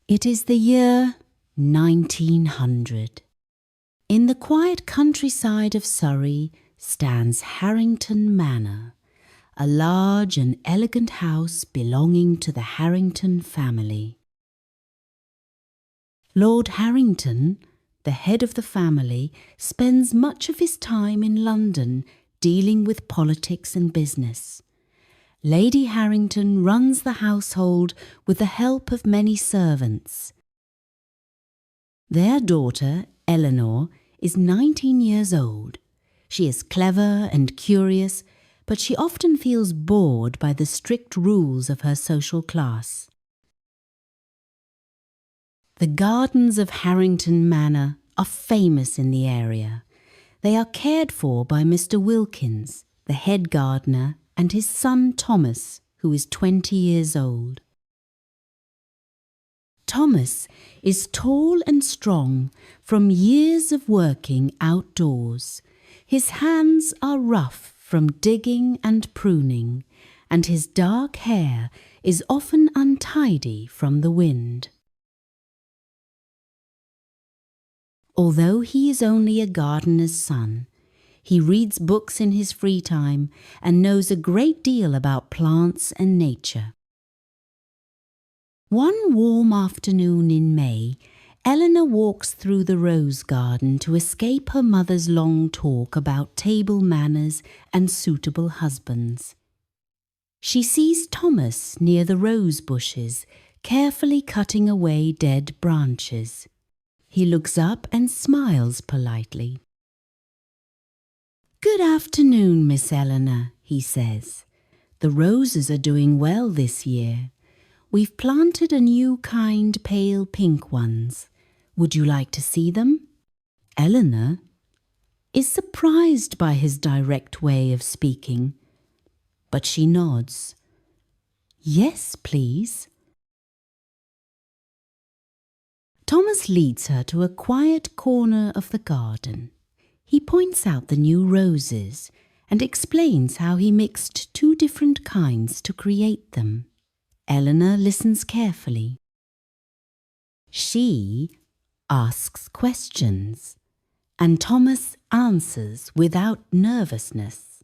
It is the year 1900. In the quiet countryside of Surrey stands Harrington Manor, a large and elegant house belonging to the Harrington family. Lord Harrington, the head of the family, spends much of his time in London dealing with politics and business. Lady Harrington runs the household with the help of many servants. Their daughter, Eleanor, is 19 years old. She is clever and curious, but she often feels bored by the strict rules of her social class. The gardens of Harrington Manor are famous in the area. They are cared for by Mr. Wilkins, the head gardener, and his son Thomas, who is 20 years old. Thomas is tall and strong from years of working outdoors. His hands are rough from digging and pruning, and his dark hair is often untidy from the wind. Although he is only a gardener's son, he reads books in his free time and knows a great deal about plants and nature. One warm afternoon in May, Eleanor walks through the rose garden to escape her mother's long talk about table manners and suitable husbands. She sees Thomas near the rose bushes, carefully cutting away dead branches. He looks up and smiles politely. "Good afternoon, Miss Eleanor," he says. "The roses are doing well this year. We've planted a new kind pale pink ones. Would you like to see them?" Eleanor is surprised by his direct way of speaking, but she nods. "Yes, please." Thomas leads her to a quiet corner of the garden. He points out the new roses and explains how he mixed two different kinds to create them. Eleanor listens carefully. She asks questions, and Thomas answers without nervousness.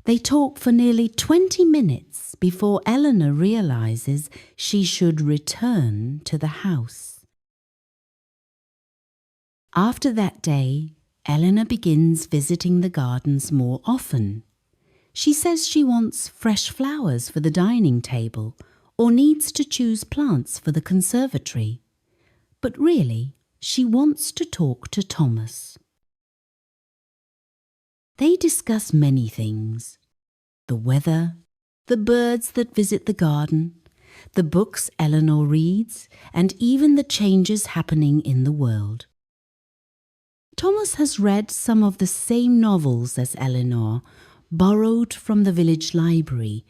They talk for nearly 20 minutes before Eleanor realizes she should return to the house. After that day, Eleanor begins visiting the gardens more often. She says she wants fresh flowers for the dining table or needs to choose plants for the conservatory. But really, she wants to talk to Thomas. They discuss many things: the weather, the birds that visit the garden, the books Eleanor reads, and even the changes happening in the world. Thomas has read some of the same novels as Eleanor, borrowed from the village library,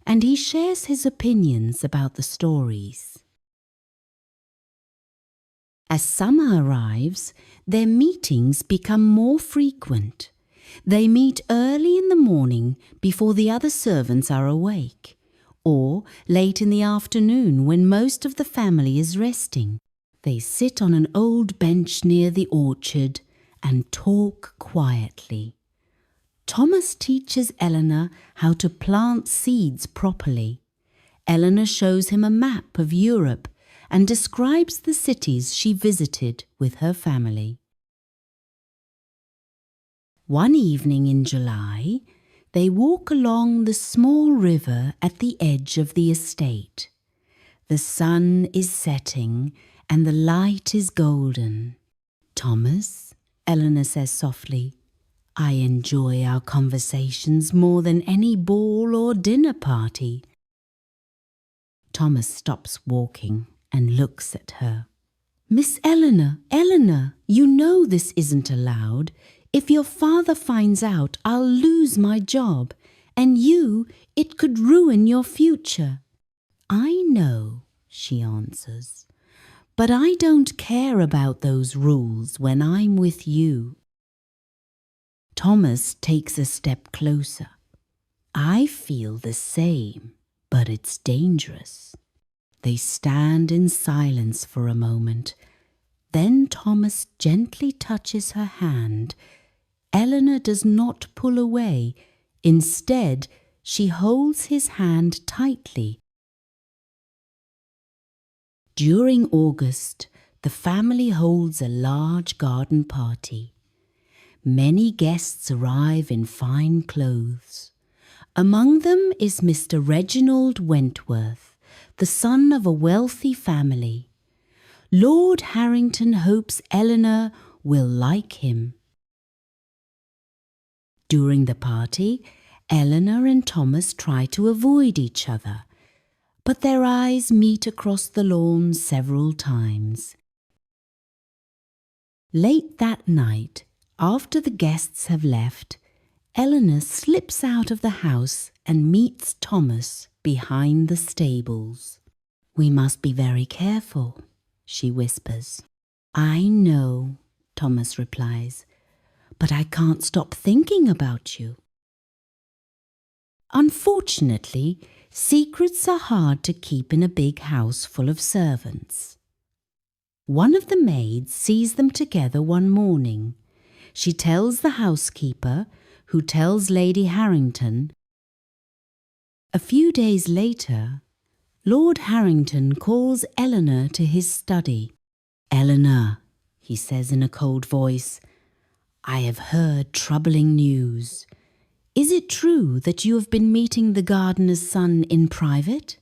and he shares his opinions about the stories. As summer arrives, their meetings become more frequent. They meet early in the morning before the other servants are awake, or late in the afternoon when most of the family is resting. They sit on an old bench near the orchard and talk quietly. Thomas teaches Eleanor how to plant seeds properly. Eleanor shows him a map of Europe and describes the cities she visited with her family. One evening in July, they walk along the small river at the edge of the estate. The sun is setting and the light is golden. "Thomas," Eleanor says softly, "I enjoy our conversations more than any ball or dinner party." Thomas stops walking and looks at her. "Miss Eleanor, you know this isn't allowed. If your father finds out, I'll lose my job, and it could ruin your future." "I know," she answers, "but I don't care about those rules when I'm with you." Thomas takes a step closer. "I feel the same, but it's dangerous." They stand in silence for a moment. Then Thomas gently touches her hand. Eleanor does not pull away. Instead, she holds his hand tightly. During August, the family holds a large garden party. Many guests arrive in fine clothes. Among them is Mr. Reginald Wentworth, the son of a wealthy family. Lord Harrington hopes Eleanor will like him. During the party, Eleanor and Thomas try to avoid each other, but their eyes meet across the lawn several times. Late that night, after the guests have left, Eleanor slips out of the house and meets Thomas behind the stables. "We must be very careful," she whispers. "I know," Thomas replies, "but I can't stop thinking about you." Unfortunately, secrets are hard to keep in a big house full of servants. One of the maids sees them together one morning. She tells the housekeeper, who tells Lady Harrington. A few days later, Lord Harrington calls Eleanor to his study. "Eleanor," he says in a cold voice, "I have heard troubling news. Is it true that you have been meeting the gardener's son in private?"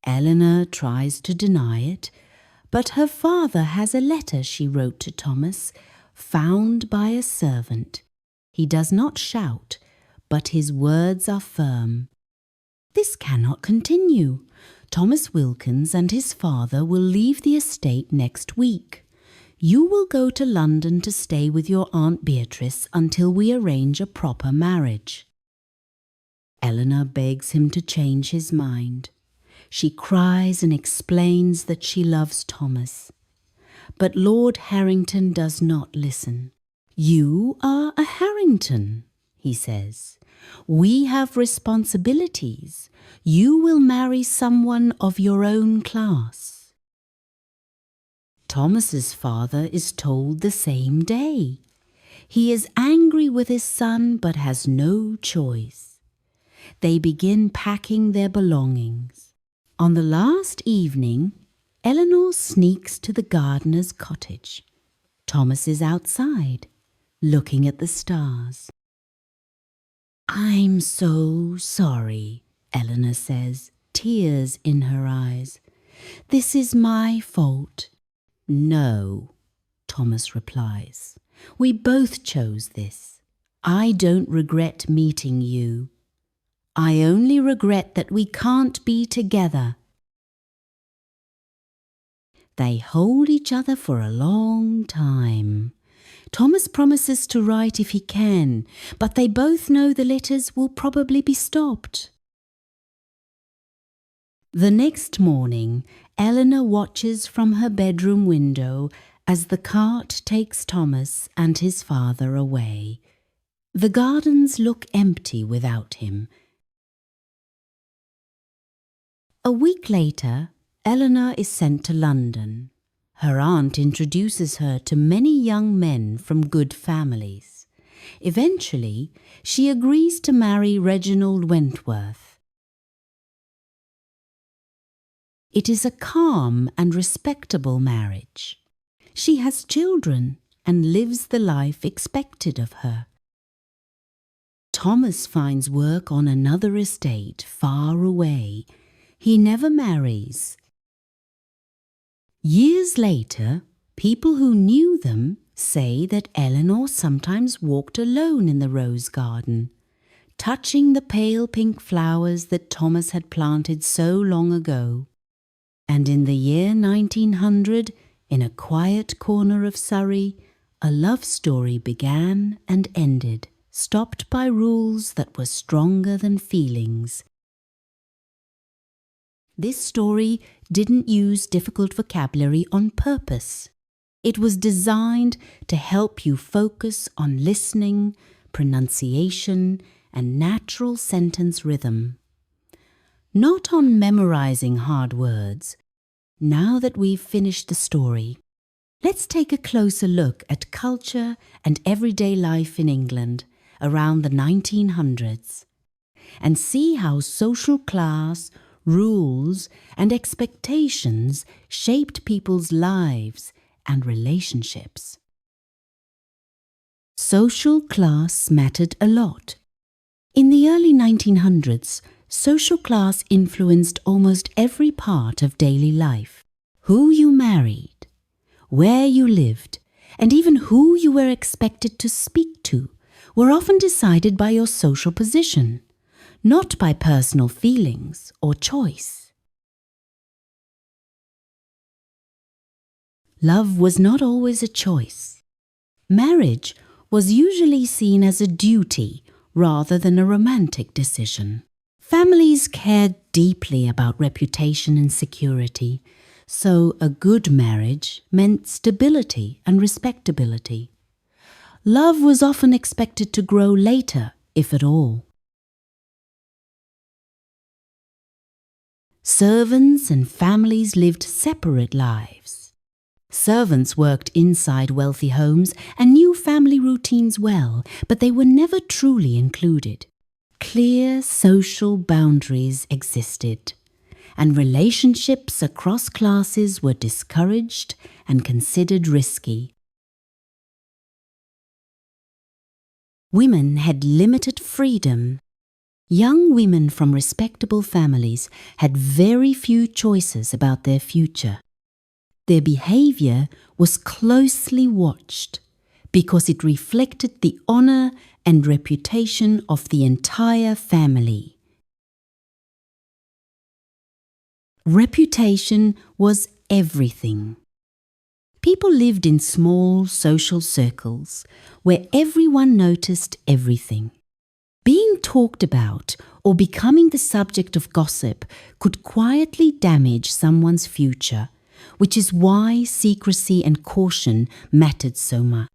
Eleanor tries to deny it, but her father has a letter she wrote to Thomas, found by a servant. He does not shout, but his words are firm. This cannot continue. Thomas Wilkins and his father will leave the estate next week. You will go to London to stay with your Aunt Beatrice until we arrange a proper marriage. Eleanor begs him to change his mind. She cries and explains that she loves Thomas. But Lord Harrington does not listen. "You are a Harrington," he says. "We have responsibilities. You will marry someone of your own class." Thomas's father is told the same day. He is angry with his son but has no choice. They begin packing their belongings. On the last evening, Eleanor sneaks to the gardener's cottage. Thomas is outside, looking at the stars. "I'm so sorry," Eleanor says, tears in her eyes. "This is my fault." "No," Thomas replies. "We both chose this. I don't regret meeting you. I only regret that we can't be together." They hold each other for a long time. Thomas promises to write if he can, but they both know the letters will probably be stopped. The next morning, Eleanor watches from her bedroom window as the cart takes Thomas and his father away. The gardens look empty without him. A week later, Eleanor is sent to London. Her aunt introduces her to many young men from good families. Eventually, she agrees to marry Reginald Wentworth. It is a calm and respectable marriage. She has children and lives the life expected of her. Thomas finds work on another estate far away. He never marries. Years later, people who knew them say that Eleanor sometimes walked alone in the rose garden, touching the pale pink flowers that Thomas had planted so long ago. And in the year 1900, in a quiet corner of Surrey, a love story began and ended, stopped by rules that were stronger than feelings. This story didn't use difficult vocabulary on purpose. It was designed to help you focus on listening, pronunciation, and natural sentence rhythm. Not on memorizing hard words, Now that we've finished the story, let's take a closer look at culture and everyday life in England around the 1900s and see how social class, rules, and expectations shaped people's lives and relationships. Social class mattered a lot. In the early 1900s, social class influenced almost every part of daily life. Who you married, where you lived, and even who you were expected to speak to were often decided by your social position, not by personal feelings or choice. Love was not always a choice. Marriage was usually seen as a duty rather than a romantic decision. Families cared deeply about reputation and security, so a good marriage meant stability and respectability. Love was often expected to grow later, if at all. Servants and families lived separate lives. Servants worked inside wealthy homes and knew family routines well, but they were never truly included. Clear social boundaries existed, and relationships across classes were discouraged and considered risky. Women had limited freedom. Young women from respectable families had very few choices about their future. Their behavior was closely watched because it reflected the honor and reputation of the entire family. Reputation was everything. People lived in small social circles where everyone noticed everything. Being talked about or becoming the subject of gossip could quietly damage someone's future, which is why secrecy and caution mattered so much.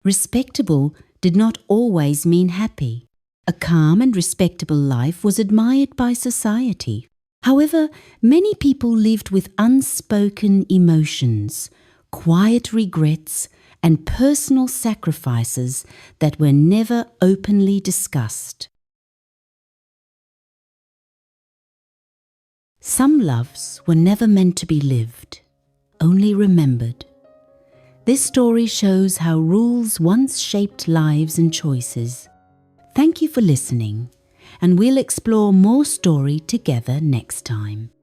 Respectable did not always mean happy. A calm and respectable life was admired by society. However, many people lived with unspoken emotions, quiet regrets, and personal sacrifices that were never openly discussed. Some loves were never meant to be lived, only remembered. This story shows how rules once shaped lives and choices. Thank you for listening, and we'll explore more story together next time.